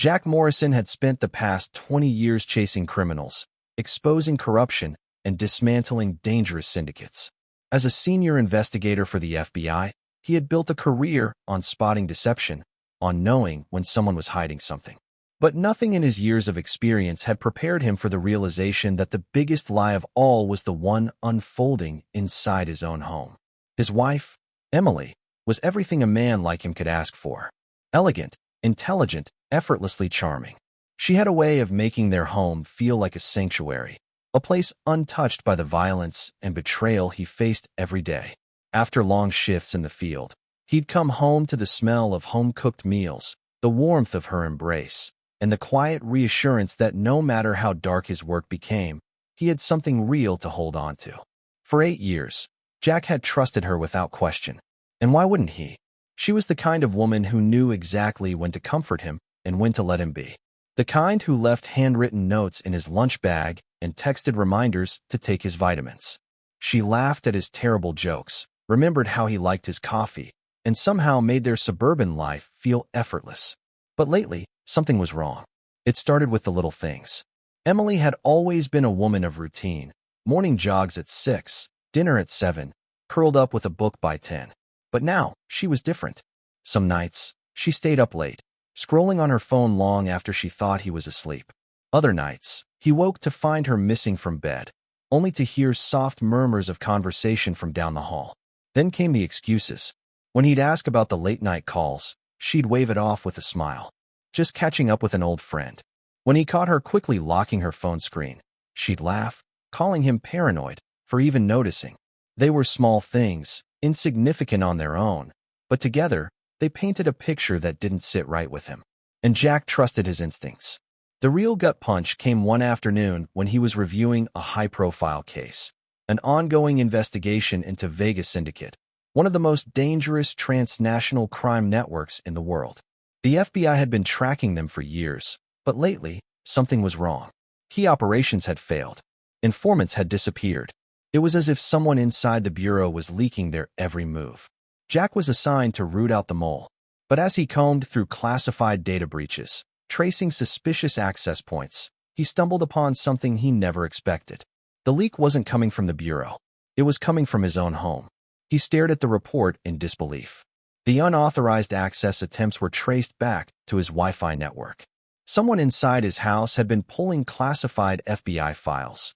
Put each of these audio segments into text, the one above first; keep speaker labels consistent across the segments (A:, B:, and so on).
A: Jack Morrison had spent the past 20 years chasing criminals, exposing corruption, and dismantling dangerous syndicates. As a senior investigator for the FBI, he had built a career on spotting deception, on knowing when someone was hiding something. But nothing in his years of experience had prepared him for the realization that the biggest lie of all was the one unfolding inside his own home. His wife, Emily, was everything a man like him could ask for. Elegant, intelligent, effortlessly charming. She had a way of making their home feel like a sanctuary, a place untouched by the violence and betrayal he faced every day. After long shifts in the field, he'd come home to the smell of home-cooked meals, the warmth of her embrace, and the quiet reassurance that no matter how dark his work became, he had something real to hold on to. For 8 years, Jack had trusted her without question. And why wouldn't he? She was the kind of woman who knew exactly when to comfort him and when to let him be. The kind who left handwritten notes in his lunch bag and texted reminders to take his vitamins. She laughed at his terrible jokes, remembered how he liked his coffee, and somehow made their suburban life feel effortless. But lately, something was wrong. It started with the little things. Emily had always been a woman of routine. Morning jogs at 6, dinner at 7, curled up with a book by 10. But now, she was different. Some nights, she stayed up late, scrolling on her phone long after she thought he was asleep. Other nights, he woke to find her missing from bed, only to hear soft murmurs of conversation from down the hall. Then came the excuses. When he'd ask about the late-night calls, she'd wave it off with a smile. Just catching up with an old friend. When he caught her quickly locking her phone screen, she'd laugh, calling him paranoid for even noticing. They were small things, insignificant on their own, but together, they painted a picture that didn't sit right with him. And Jack trusted his instincts. The real gut punch came one afternoon when he was reviewing a high-profile case, an ongoing investigation into Vegas Syndicate, one of the most dangerous transnational crime networks in the world. The FBI had been tracking them for years, but lately, something was wrong. Key operations had failed. Informants had disappeared. It was as if someone inside the bureau was leaking their every move. Jack was assigned to root out the mole, but as he combed through classified data breaches, tracing suspicious access points, he stumbled upon something he never expected. The leak wasn't coming from the bureau. It was coming from his own home. He stared at the report in disbelief. The unauthorized access attempts were traced back to his Wi-Fi network. Someone inside his house had been pulling classified FBI files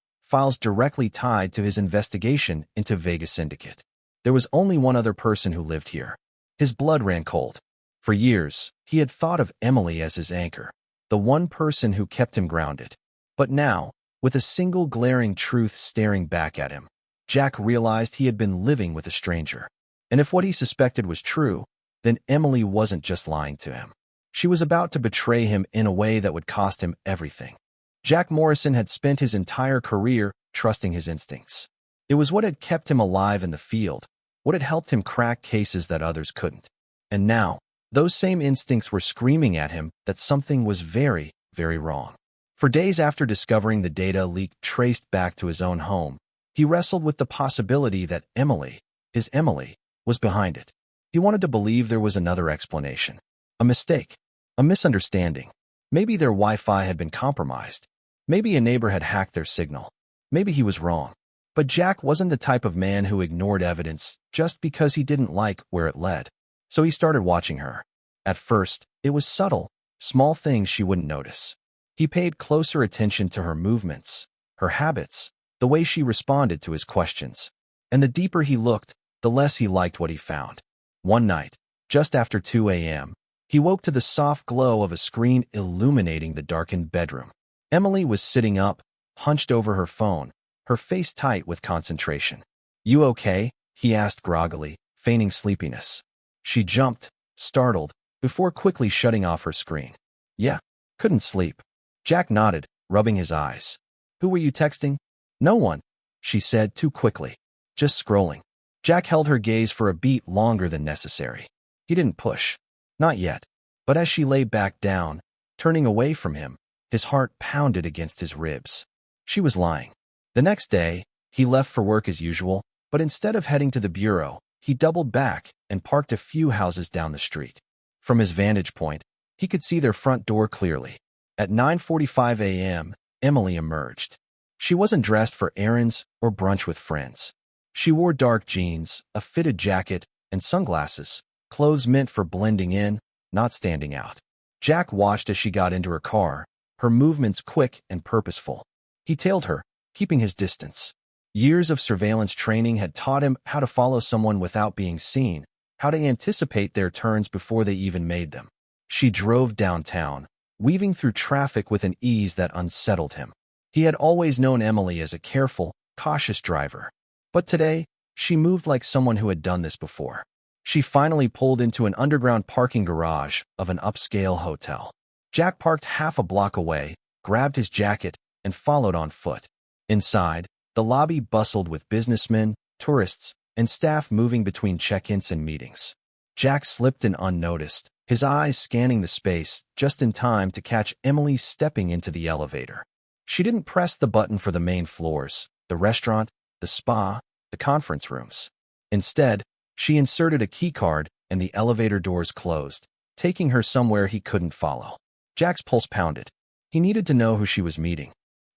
A: directly tied to his investigation into Vegas Syndicate. There was only one other person who lived here. His blood ran cold. For years, he had thought of Emily as his anchor, the one person who kept him grounded. But now, with a single glaring truth staring back at him, Jack realized he had been living with a stranger. And if what he suspected was true, then Emily wasn't just lying to him. She was about to betray him in a way that would cost him everything. Jack Morrison had spent his entire career trusting his instincts. It was what had kept him alive in the field, what had helped him crack cases that others couldn't. And now, those same instincts were screaming at him that something was very, very wrong. For days after discovering the data leak traced back to his own home, he wrestled with the possibility that Emily, his Emily, was behind it. He wanted to believe there was another explanation. A mistake. A misunderstanding. Maybe their Wi-Fi had been compromised. Maybe a neighbor had hacked their signal. Maybe he was wrong. But Jack wasn't the type of man who ignored evidence just because he didn't like where it led. So he started watching her. At first, it was subtle, small things she wouldn't notice. He paid closer attention to her movements, her habits, the way she responded to his questions. And the deeper he looked, the less he liked what he found. One night, just after 2 a.m., he woke to the soft glow of a screen illuminating the darkened bedroom. Emily was sitting up, hunched over her phone, her face tight with concentration. "You okay?" he asked groggily, feigning sleepiness. She jumped, startled, before quickly shutting off her screen. "Yeah, couldn't sleep." Jack nodded, rubbing his eyes. "Who were you texting?" "No one," she said too quickly. "Just scrolling." Jack held her gaze for a beat longer than necessary. He didn't push. Not yet. But as she lay back down, turning away from him, his heart pounded against his ribs. She was lying. The next day, he left for work as usual, but instead of heading to the bureau, he doubled back and parked a few houses down the street. From his vantage point, He could see their front door clearly. At 9:45 a.m., Emily emerged. She wasn't dressed for errands or brunch with friends. She wore dark jeans, a fitted jacket, and sunglasses, clothes meant for blending in, not standing out. Jack watched as she got into her car, her movements quick and purposeful. He tailed her, keeping his distance. Years of surveillance training had taught him how to follow someone without being seen, how to anticipate their turns before they even made them. She drove downtown, weaving through traffic with an ease that unsettled him. He had always known Emily as a careful, cautious driver. But today, she moved like someone who had done this before. She finally pulled into an underground parking garage of an upscale hotel. Jack parked half a block away, grabbed his jacket, and followed on foot. Inside, the lobby bustled with businessmen, tourists, and staff moving between check-ins and meetings. Jack slipped in unnoticed, his eyes scanning the space just in time to catch Emily stepping into the elevator. She didn't press the button for the main floors, the restaurant, the spa, the conference rooms. Instead, she inserted a keycard and the elevator doors closed, taking her somewhere he couldn't follow. Jack's pulse pounded. He needed to know who she was meeting.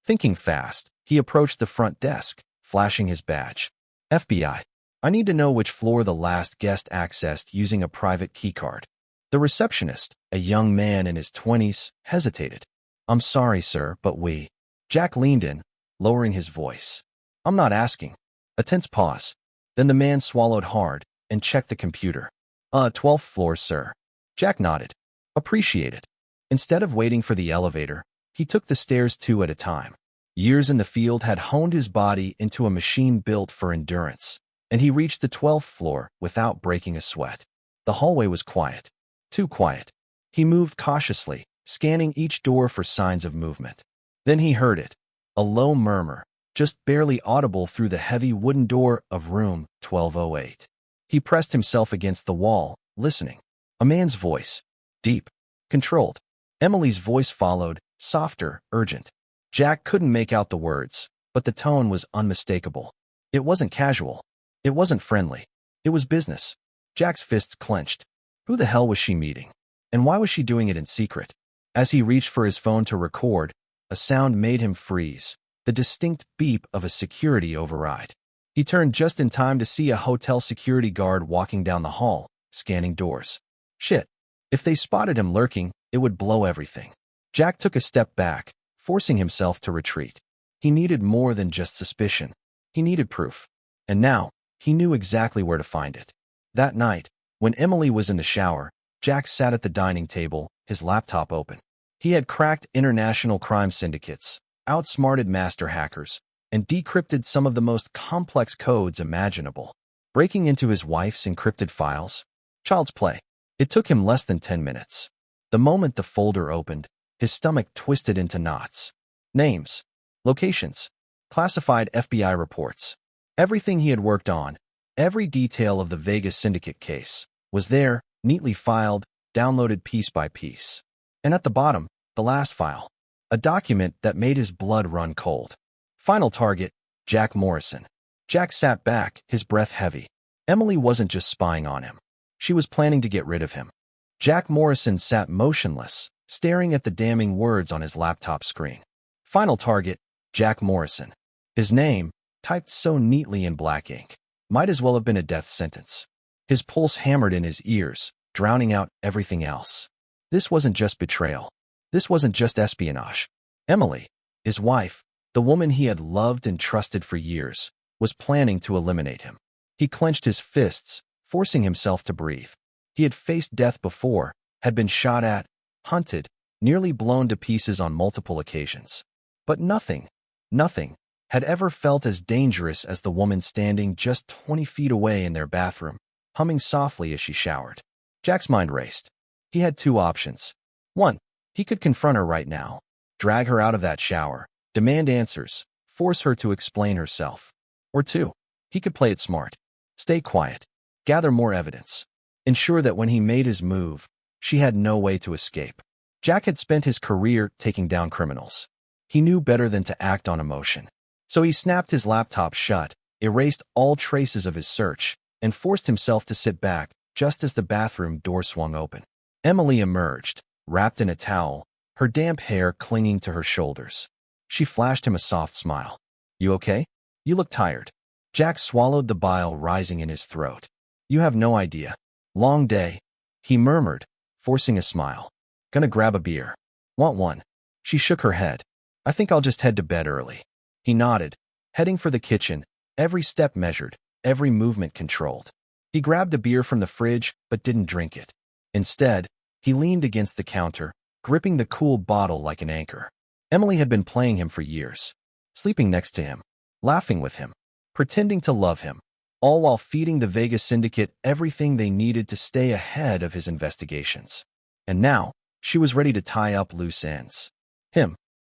A: Thinking fast, he approached the front desk, flashing his badge. FBI. I need to know which floor the last guest accessed using a private keycard. The receptionist, a young man in his 20s, hesitated. I'm sorry, sir, but we... Jack leaned in, lowering his voice. I'm not asking. A tense pause. Then the man swallowed hard and checked the computer. 12th floor, sir. Jack nodded. Appreciate it. Instead of waiting for the elevator, he took the stairs two at a time. Years in the field had honed his body into a machine built for endurance, and he reached the 12th floor without breaking a sweat. The hallway was quiet. Too quiet. He moved cautiously, scanning each door for signs of movement. Then he heard it, a low murmur, just barely audible through the heavy wooden door of room 1208. He pressed himself against the wall, listening. A man's voice, deep, controlled. Emily's voice followed, softer, urgent. Jack couldn't make out the words, but the tone was unmistakable. It wasn't casual. It wasn't friendly. It was business. Jack's fists clenched. Who the hell was she meeting? And why was she doing it in secret? As he reached for his phone to record, a sound made him freeze, the distinct beep of a security override. He turned just in time to see a hotel security guard walking down the hall, scanning doors. Shit. If they spotted him lurking, it would blow everything. Jack took a step back, forcing himself to retreat. He needed more than just suspicion. He needed proof. And now, he knew exactly where to find it. That night, when Emily was in the shower, Jack sat at the dining table, his laptop open. He had cracked international crime syndicates, outsmarted master hackers, and decrypted some of the most complex codes imaginable. Breaking into his wife's encrypted files? Child's play. It took him less than 10 minutes. The moment the folder opened, his stomach twisted into knots. Names, locations, classified FBI reports. Everything he had worked on, every detail of the Vegas syndicate case, was there, neatly filed, downloaded piece by piece. And at the bottom, the last file. A document that made his blood run cold. Final target, Jack Morrison. Jack sat back, his breath heavy. Emily wasn't just spying on him. She was planning to get rid of him. Jack Morrison sat motionless, staring at the damning words on his laptop screen. Final target, Jack Morrison. His name, typed so neatly in black ink, might as well have been a death sentence. His pulse hammered in his ears, drowning out everything else. This wasn't just betrayal. This wasn't just espionage. Emily, his wife, the woman he had loved and trusted for years, was planning to eliminate him. He clenched his fists, forcing himself to breathe. He had faced death before, had been shot at, hunted, nearly blown to pieces on multiple occasions. But nothing had ever felt as dangerous as the woman standing just 20 feet away in their bathroom, humming softly as she showered. Jack's mind raced. He had two options. One, he could confront her right now, drag her out of that shower, demand answers, force her to explain herself. Or two, he could play it smart, stay quiet, gather more evidence, ensure that when he made his move, she had no way to escape. Jack had spent his career taking down criminals. He knew better than to act on emotion. So he snapped his laptop shut, erased all traces of his search, and forced himself to sit back just as the bathroom door swung open. Emily emerged, wrapped in a towel, her damp hair clinging to her shoulders. She flashed him a soft smile. "You okay? You look tired." Jack swallowed the bile rising in his throat. "You have no idea. Long day," he murmured, forcing a smile. "Gonna grab a beer. Want one?" She shook her head. "I think I'll just head to bed early." He nodded, heading for the kitchen, every step measured, every movement controlled. He grabbed a beer from the fridge, but didn't drink it. Instead, he leaned against the counter, gripping the cool bottle like an anchor. Emily had been playing him for years, sleeping next to him, laughing with him, pretending to love him, all while feeding the Vegas syndicate everything they needed to stay ahead of his investigations. And now, she was ready to tie up loose ends.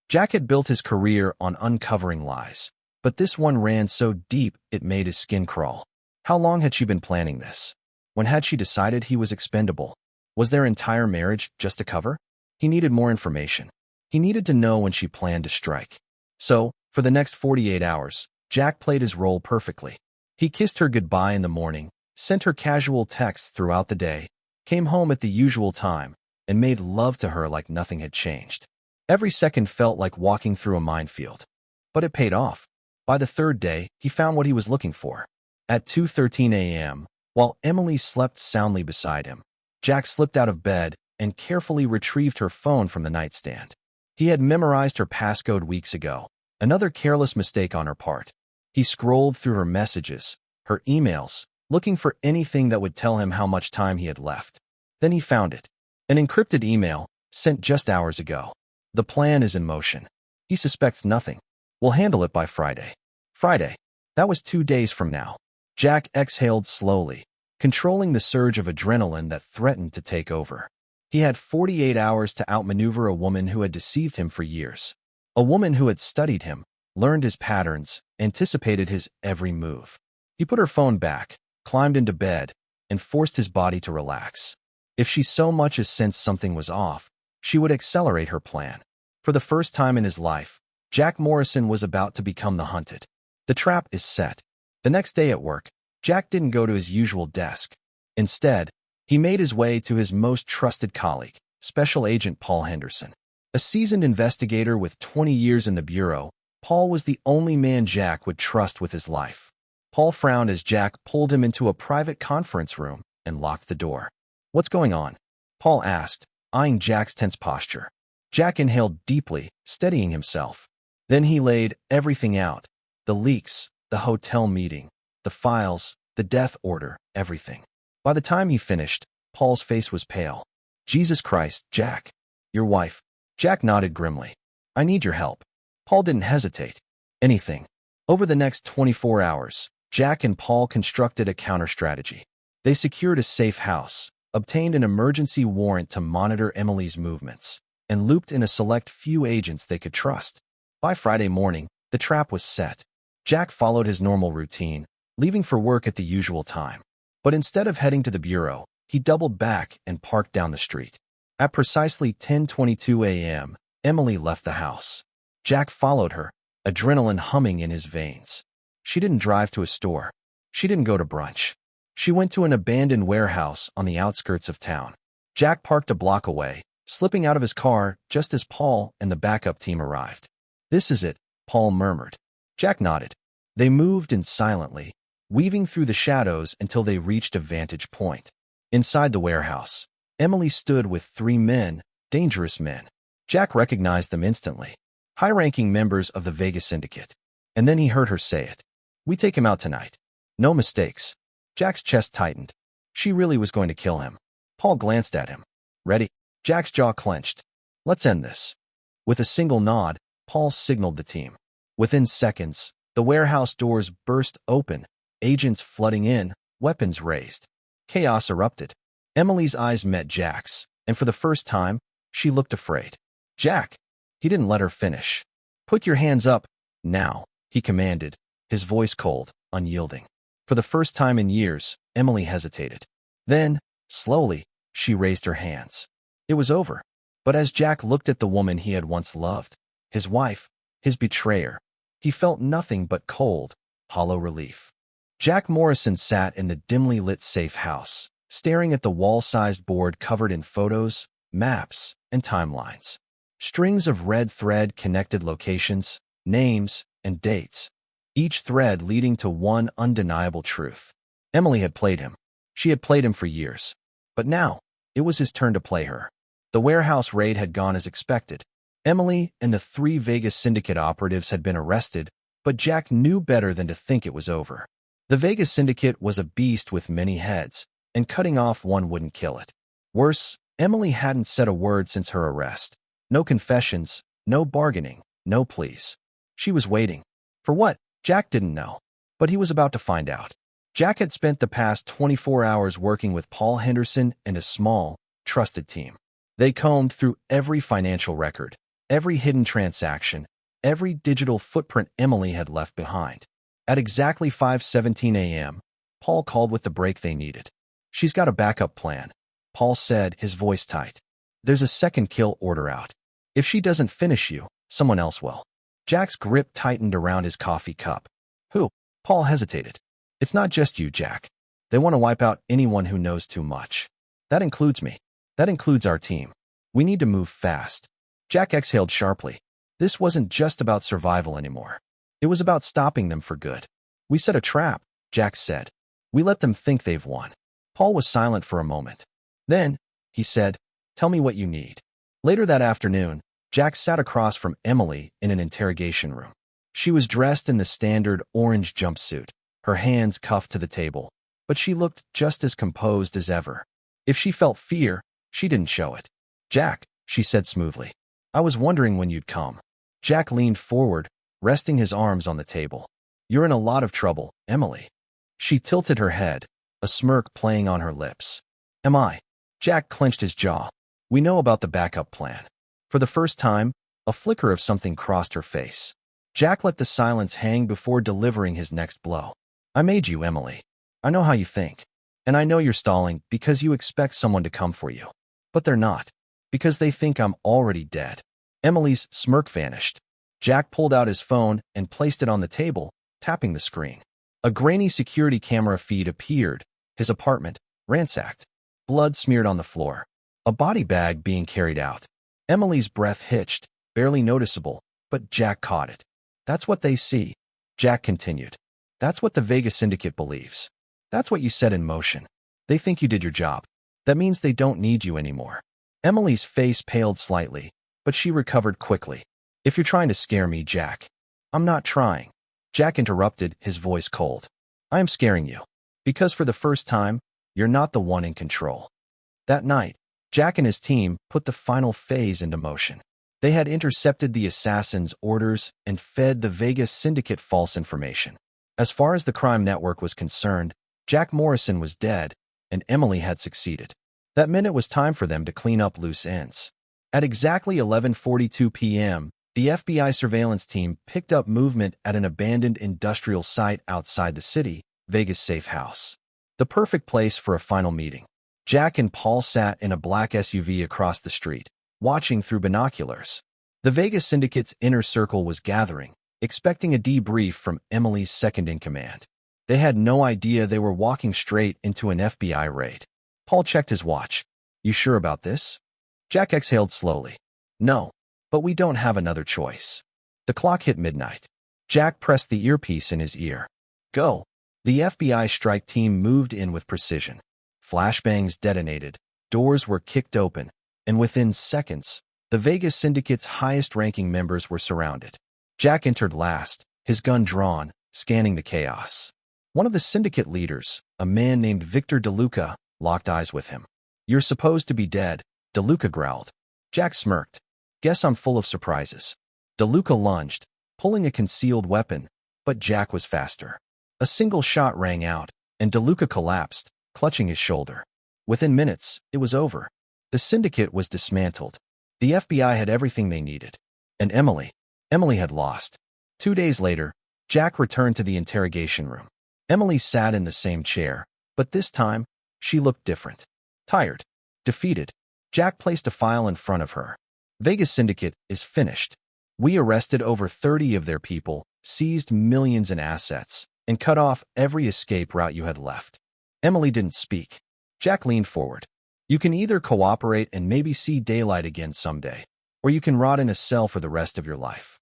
A: Jack had built his career on uncovering lies, but this one ran so deep it made his skin crawl. How long had she been planning this? When had she decided he was expendable? Was their entire marriage just a cover? He needed more information. He needed to know when she planned to strike. So, for the next 48 hours, Jack played his role perfectly. He kissed her goodbye in the morning, sent her casual texts throughout the day, came home at the usual time, and made love to her like nothing had changed. Every second felt like walking through a minefield. But it paid off. By the third day, he found what he was looking for. At 2:13 a.m., while Emily slept soundly beside him, Jack slipped out of bed and carefully retrieved her phone from the nightstand. He had memorized her passcode weeks ago, another careless mistake on her part. He scrolled through her messages, her emails, looking for anything that would tell him how much time he had left. Then he found it. An encrypted email, sent just hours ago. "The plan is in motion. He suspects nothing. We'll handle it by Friday." Friday. That was 2 days from now. Jack exhaled slowly, controlling the surge of adrenaline that threatened to take over. He had 48 hours to outmaneuver a woman who had deceived him for years. A woman who had studied him, learned his patterns, anticipated his every move. He put her phone back, climbed into bed, and forced his body to relax. If she so much as sensed something was off, she would accelerate her plan. For the first time in his life, Jack Morrison was about to become the hunted. The trap is set. The next day at work, Jack didn't go to his usual desk. Instead, he made his way to his most trusted colleague, Special Agent Paul Henderson. A seasoned investigator with 20 years in the bureau, Paul was the only man Jack would trust with his life. Paul frowned as Jack pulled him into a private conference room and locked the door. "What's going on?" Paul asked, eyeing Jack's tense posture. Jack inhaled deeply, steadying himself. Then he laid everything out. The leaks, the hotel meeting, the files, the death order, everything. By the time he finished, Paul's face was pale. "Jesus Christ, Jack. Your wife." Jack nodded grimly. "I need your help." Paul didn't hesitate. "Anything." Over the next 24 hours, Jack and Paul constructed a counter-strategy. They secured a safe house, obtained an emergency warrant to monitor Emily's movements, and looped in a select few agents they could trust. By Friday morning, the trap was set. Jack followed his normal routine, leaving for work at the usual time. But instead of heading to the bureau, he doubled back and parked down the street. At precisely 10:22 a.m., Emily left the house. Jack followed her, adrenaline humming in his veins. She didn't drive to a store. She didn't go to brunch. She went to an abandoned warehouse on the outskirts of town. Jack parked a block away, slipping out of his car just as Paul and the backup team arrived. "This is it," Paul murmured. Jack nodded. They moved in silently, weaving through the shadows until they reached a vantage point. Inside the warehouse, Emily stood with 3 men, dangerous men. Jack recognized them instantly. High-ranking members of the Vegas syndicate. And then he heard her say it. "We take him out tonight. No mistakes." Jack's chest tightened. She really was going to kill him. Paul glanced at him. "Ready?" Jack's jaw clenched. "Let's end this." With a single nod, Paul signaled the team. Within seconds, the warehouse doors burst open, agents flooding in, weapons raised. Chaos erupted. Emily's eyes met Jack's, and for the first time, she looked afraid. "Jack!" He didn't let her finish. "Put your hands up, now," he commanded, his voice cold, unyielding. For the first time in years, Emily hesitated. Then, slowly, she raised her hands. It was over. But as Jack looked at the woman he had once loved, his wife, his betrayer, he felt nothing but cold, hollow relief. Jack Morrison sat in the dimly lit safe house, staring at the wall-sized board covered in photos, maps, and timelines. Strings of red thread connected locations, names, and dates, each thread leading to one undeniable truth. Emily had played him. She had played him for years. But now, it was his turn to play her. The warehouse raid had gone as expected. Emily and the 3 Vegas syndicate operatives had been arrested, but Jack knew better than to think it was over. The Vegas syndicate was a beast with many heads, and cutting off one wouldn't kill it. Worse, Emily hadn't said a word since her arrest. No confessions, no bargaining, no pleas. She was waiting. For what? Jack didn't know. But he was about to find out. Jack had spent the past 24 hours working with Paul Henderson and a small, trusted team. They combed through every financial record, every hidden transaction, every digital footprint Emily had left behind. At exactly 5:17 a.m., Paul called with the break they needed. "She's got a backup plan," Paul said, his voice tight. "There's a second kill order out. If she doesn't finish you, someone else will." Jack's grip tightened around his coffee cup. "Who?" Paul hesitated. "It's not just you, Jack. They want to wipe out anyone who knows too much. That includes me. That includes our team. We need to move fast." Jack exhaled sharply. This wasn't just about survival anymore. It was about stopping them for good. "We set a trap," Jack said. "We let them think they've won." Paul was silent for a moment. Then, he said, "Tell me what you need." Later that afternoon, Jack sat across from Emily in an interrogation room. She was dressed in the standard orange jumpsuit, her hands cuffed to the table, but she looked just as composed as ever. If she felt fear, she didn't show it. "Jack," she said smoothly, "I was wondering when you'd come." Jack leaned forward, resting his arms on the table. "You're in a lot of trouble, Emily." She tilted her head, a smirk playing on her lips. "Am I?" Jack clenched his jaw. "We know about the backup plan." For the first time, a flicker of something crossed her face. Jack let the silence hang before delivering his next blow. "I made you, Emily. I know how you think. And I know you're stalling because you expect someone to come for you. But they're not. Because they think I'm already dead." Emily's smirk vanished. Jack pulled out his phone and placed it on the table, tapping the screen. A grainy security camera feed appeared, his apartment, ransacked. Blood smeared on the floor. A body bag being carried out. Emily's breath hitched, barely noticeable, but Jack caught it. "That's what they see," Jack continued. "That's what the Vegas syndicate believes. That's what you set in motion. They think you did your job. That means they don't need you anymore." Emily's face paled slightly, but she recovered quickly. "If you're trying to scare me, Jack." "I'm not trying." Jack interrupted, his voice cold. "I am scaring you. Because for the first time, you're not the one in control." That night, Jack and his team put the final phase into motion. They had intercepted the assassin's orders and fed the Vegas syndicate false information. As far as the crime network was concerned, Jack Morrison was dead, and Emily had succeeded. That meant it was time for them to clean up loose ends. At exactly 11:42 p.m., the FBI surveillance team picked up movement at an abandoned industrial site outside the city, Vegas Safe House. The perfect place for a final meeting. Jack and Paul sat in a black SUV across the street, watching through binoculars. The Vegas syndicate's inner circle was gathering, expecting a debrief from Emily's second-in-command. They had no idea they were walking straight into an FBI raid. Paul checked his watch. "You sure about this?" Jack exhaled slowly. "No, but we don't have another choice." The clock hit midnight. Jack pressed the earpiece in his ear. "Go." The FBI strike team moved in with precision. Flashbangs detonated, doors were kicked open, and within seconds, the Vegas syndicate's highest-ranking members were surrounded. Jack entered last, his gun drawn, scanning the chaos. One of the syndicate leaders, a man named Victor DeLuca, locked eyes with him. "You're supposed to be dead," DeLuca growled. Jack smirked. "Guess I'm full of surprises." DeLuca lunged, pulling a concealed weapon, but Jack was faster. A single shot rang out, and DeLuca collapsed, clutching his shoulder. Within minutes, it was over. The syndicate was dismantled. The FBI had everything they needed. And Emily had lost. 2 days later, Jack returned to the interrogation room. Emily sat in the same chair, but this time, she looked different. Tired. Defeated. Jack placed a file in front of her. "Vegas Syndicate is finished. We arrested over 30 of their people, seized millions in assets, and cut off every escape route you had left." Emily didn't speak. Jack leaned forward. You can either cooperate and maybe see daylight again someday, or you can rot in a cell for the rest of your life.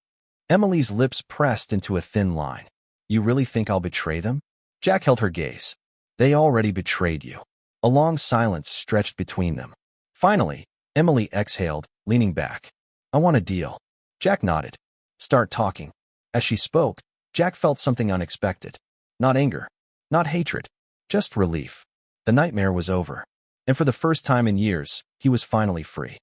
A: Emily's lips pressed into a thin line. You really think I'll betray them? Jack held her gaze. They already betrayed you. A long silence stretched between them. Finally, Emily exhaled, leaning back. I want a deal. Jack nodded. Start talking. As she spoke, Jack felt something unexpected. Not anger, not hatred, just relief. The nightmare was over, and for the first time in years, he was finally free.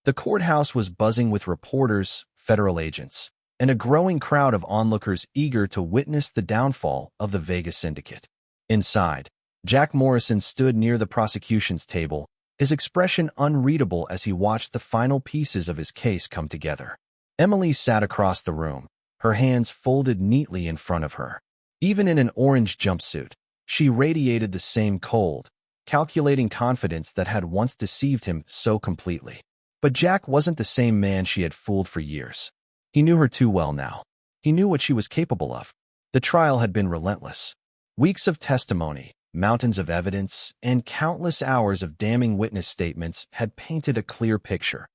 A: The courthouse was buzzing with reporters, federal agents, and a growing crowd of onlookers eager to witness the downfall of the Vegas syndicate. Inside, Jack Morrison stood near the prosecution's table, his expression unreadable as he watched the final pieces of his case come together. Emily sat across the room, her hands folded neatly in front of her. Even in an orange jumpsuit, she radiated the same cold, calculating confidence that had once deceived him so completely. But Jack wasn't the same man she had fooled for years. He knew her too well now. He knew what she was capable of. The trial had been relentless. Weeks of testimony, mountains of evidence, and countless hours of damning witness statements had painted a clear picture.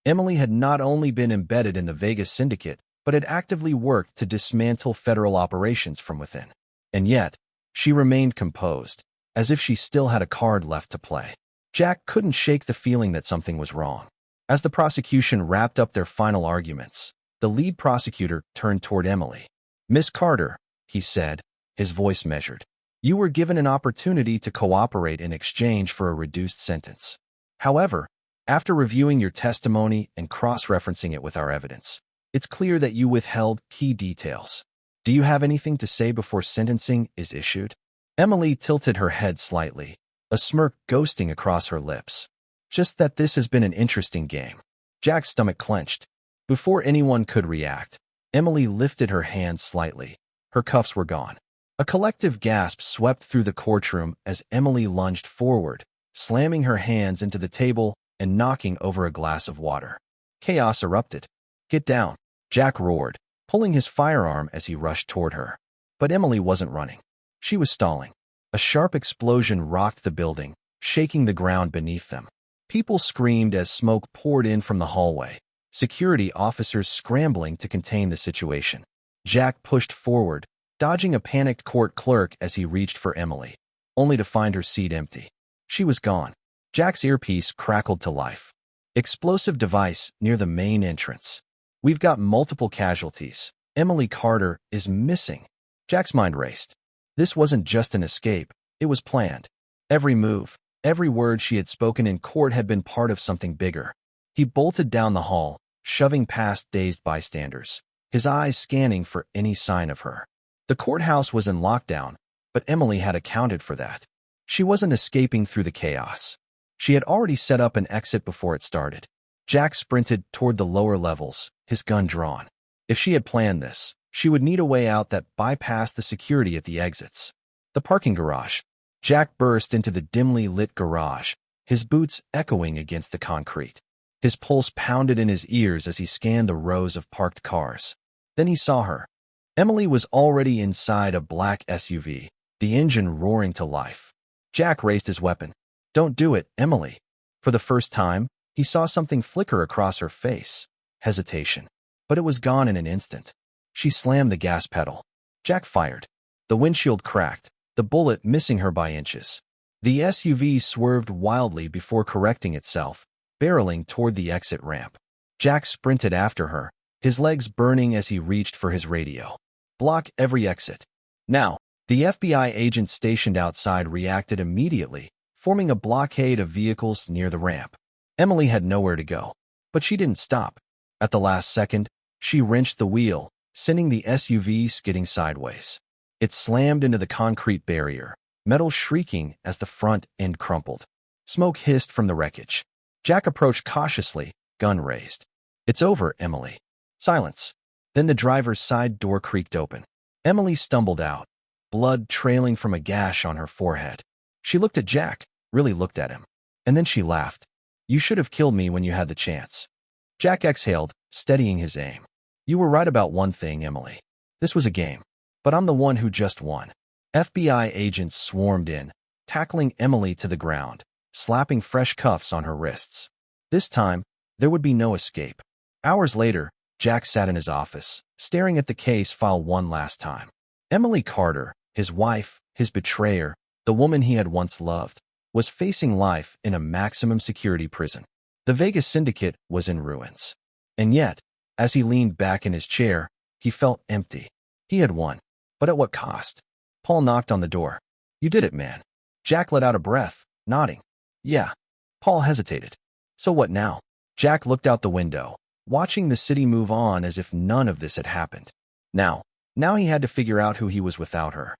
A: Emily had not only been embedded in the Vegas syndicate, but had actively worked to dismantle federal operations from within. And yet, she remained composed, as if she still had a card left to play. Jack couldn't shake the feeling that something was wrong. As the prosecution wrapped up their final arguments, the lead prosecutor turned toward Emily. Miss Carter, he said, his voice measured. You were given an opportunity to cooperate in exchange for a reduced sentence. However, after reviewing your testimony and cross-referencing it with our evidence, it's clear that you withheld key details. Do you have anything to say before sentencing is issued? Emily tilted her head slightly, a smirk ghosting across her lips. Just that this has been an interesting game. Jack's stomach clenched. Before anyone could react, Emily lifted her hands slightly. Her cuffs were gone. A collective gasp swept through the courtroom as Emily lunged forward, slamming her hands into the table and knocking over a glass of water. Chaos erupted. Get down, Jack roared, pulling his firearm as he rushed toward her. But Emily wasn't running. She was stalling. A sharp explosion rocked the building, shaking the ground beneath them. People screamed as smoke poured in from the hallway, security officers scrambling to contain the situation. Jack pushed forward, dodging a panicked court clerk as he reached for Emily, only to find her seat empty. She was gone. Jack's earpiece crackled to life. Explosive device near the main entrance. We've got multiple casualties. Emily Carter is missing. Jack's mind raced. This wasn't just an escape. It was planned. Every move, every word she had spoken in court had been part of something bigger. He bolted down the hall, shoving past dazed bystanders, his eyes scanning for any sign of her. The courthouse was in lockdown, but Emily had accounted for that. She wasn't escaping through the chaos. She had already set up an exit before it started. Jack sprinted toward the lower levels, his gun drawn. If she had planned this, she would need a way out that bypassed the security at the exits. The parking garage. Jack burst into the dimly lit garage, his boots echoing against the concrete. His pulse pounded in his ears as he scanned the rows of parked cars. Then he saw her. Emily was already inside a black SUV, the engine roaring to life. Jack raised his weapon. Don't do it, Emily. For the first time, he saw something flicker across her face. Hesitation. But it was gone in an instant. She slammed the gas pedal. Jack fired. The windshield cracked, the bullet missing her by inches. The SUV swerved wildly before correcting itself, barreling toward the exit ramp. Jack sprinted after her, his legs burning as he reached for his radio. Block every exit. Now, the FBI agent stationed outside reacted immediately, forming a blockade of vehicles near the ramp. Emily had nowhere to go, but she didn't stop. At the last second, she wrenched the wheel, sending the SUV skidding sideways. It slammed into the concrete barrier, metal shrieking as the front end crumpled. Smoke hissed from the wreckage. Jack approached cautiously, gun raised. It's over, Emily. Silence. Then the driver's side door creaked open. Emily stumbled out, blood trailing from a gash on her forehead. She looked at Jack, really looked at him. And then she laughed. You should have killed me when you had the chance. Jack exhaled, steadying his aim. You were right about one thing, Emily. This was a game. But I'm the one who just won. FBI agents swarmed in, tackling Emily to the ground, slapping fresh cuffs on her wrists. This time, there would be no escape. Hours later, Jack sat in his office, staring at the case file one last time. Emily Carter, his wife, his betrayer, the woman he had once loved, was facing life in a maximum security prison. The Vegas syndicate was in ruins. And yet, as he leaned back in his chair, he felt empty. He had won. But at what cost? Paul knocked on the door. "You did it, man." Jack let out a breath, nodding. "Yeah." Paul hesitated. "So what now?" Jack looked out the window, watching the city move on as if none of this had happened. Now he had to figure out who he was without her.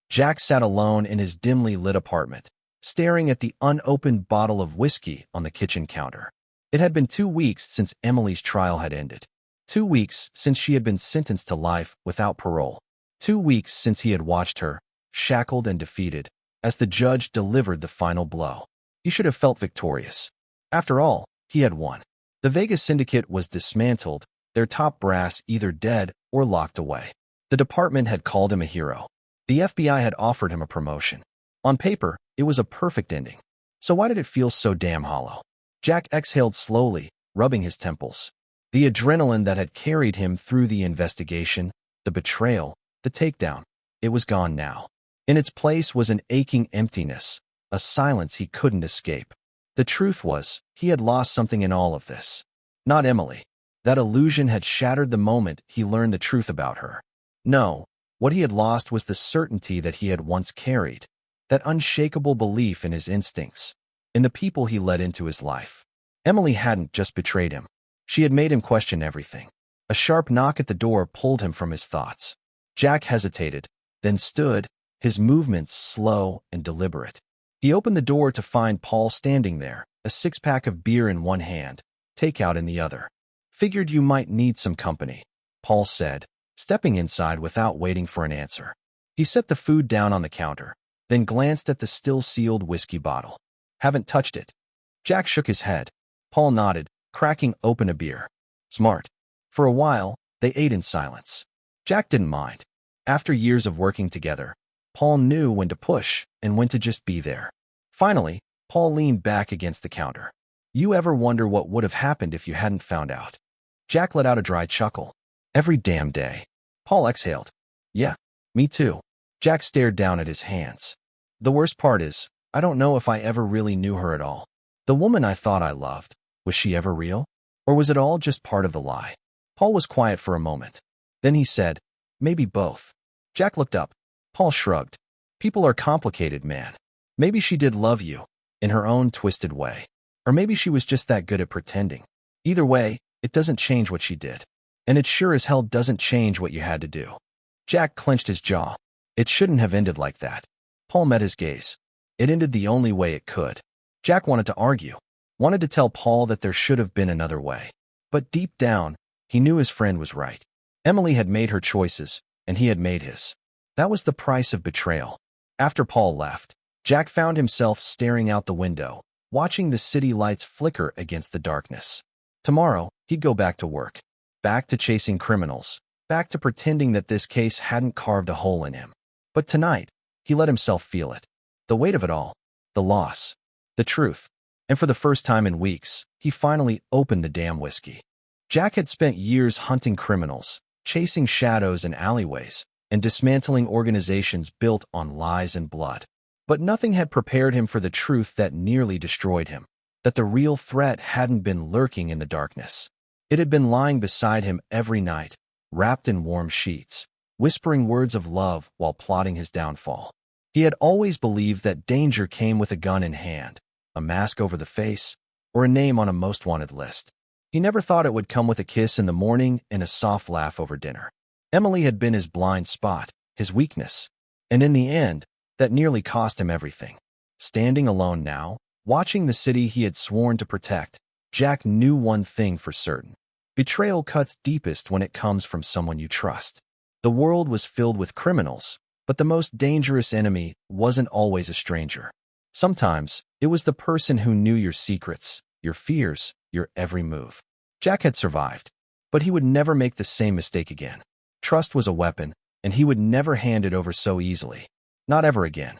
A: Jack sat alone in his dimly lit apartment, staring at the unopened bottle of whiskey on the kitchen counter. It had been 2 weeks since Emily's trial had ended. 2 weeks since she had been sentenced to life without parole. 2 weeks since he had watched her, shackled and defeated, as the judge delivered the final blow. He should have felt victorious. After all, he had won. The Vegas syndicate was dismantled, their top brass either dead or locked away. The department had called him a hero. The FBI had offered him a promotion. On paper, it was a perfect ending. So why did it feel so damn hollow? Jack exhaled slowly, rubbing his temples. The adrenaline that had carried him through the investigation, the betrayal, the takedown, it was gone now. In its place was an aching emptiness, a silence he couldn't escape. The truth was, he had lost something in all of this. Not Emily. That illusion had shattered the moment he learned the truth about her. No, what he had lost was the certainty that he had once carried, that unshakable belief in his instincts, in the people he let into his life. Emily hadn't just betrayed him. She had made him question everything. A sharp knock at the door pulled him from his thoughts. Jack hesitated, then stood, his movements slow and deliberate. He opened the door to find Paul standing there, a six-pack of beer in one hand, takeout in the other. "Figured you might need some company," Paul said, stepping inside without waiting for an answer. He set the food down on the counter, then glanced at the still-sealed whiskey bottle. "Haven't touched it." Jack shook his head. Paul nodded, cracking open a beer. "Smart." For a while, they ate in silence. Jack didn't mind. After years of working together, Paul knew when to push and when to just be there. Finally, Paul leaned back against the counter. "You ever wonder what would have happened if you hadn't found out?" Jack let out a dry chuckle. "Every damn day." Paul exhaled. "Yeah, me too." Jack stared down at his hands. "The worst part is, I don't know if I ever really knew her at all. The woman I thought I loved, was she ever real? Or was it all just part of the lie?" Paul was quiet for a moment. Then he said, "Maybe both." Jack looked up. Paul shrugged. "People are complicated, man. Maybe she did love you, in her own twisted way. Or maybe she was just that good at pretending. Either way, it doesn't change what she did. And it sure as hell doesn't change what you had to do." Jack clenched his jaw. It shouldn't have ended like that. Paul met his gaze. It ended the only way it could. Jack wanted to argue, wanted to tell Paul that there should have been another way. But deep down, he knew his friend was right. Emily had made her choices, and he had made his. That was the price of betrayal. After Paul left, Jack found himself staring out the window, watching the city lights flicker against the darkness. Tomorrow, he'd go back to work. Back to chasing criminals. Back to pretending that this case hadn't carved a hole in him. But tonight, he let himself feel it. The weight of it all. The loss. The truth. And for the first time in weeks, he finally opened the damn whiskey. Jack had spent years hunting criminals, chasing shadows in alleyways, and dismantling organizations built on lies and blood. But nothing had prepared him for the truth that nearly destroyed him, that the real threat hadn't been lurking in the darkness. It had been lying beside him every night, wrapped in warm sheets, whispering words of love while plotting his downfall. He had always believed that danger came with a gun in hand, a mask over the face, or a name on a most wanted list. He never thought it would come with a kiss in the morning and a soft laugh over dinner. Emily had been his blind spot, his weakness, and in the end, that nearly cost him everything. Standing alone now, watching the city he had sworn to protect, Jack knew one thing for certain. Betrayal cuts deepest when it comes from someone you trust. The world was filled with criminals, but the most dangerous enemy wasn't always a stranger. Sometimes, it was the person who knew your secrets, your fears, your every move. Jack had survived, but he would never make the same mistake again. Trust was a weapon, and he would never hand it over so easily. Not ever again.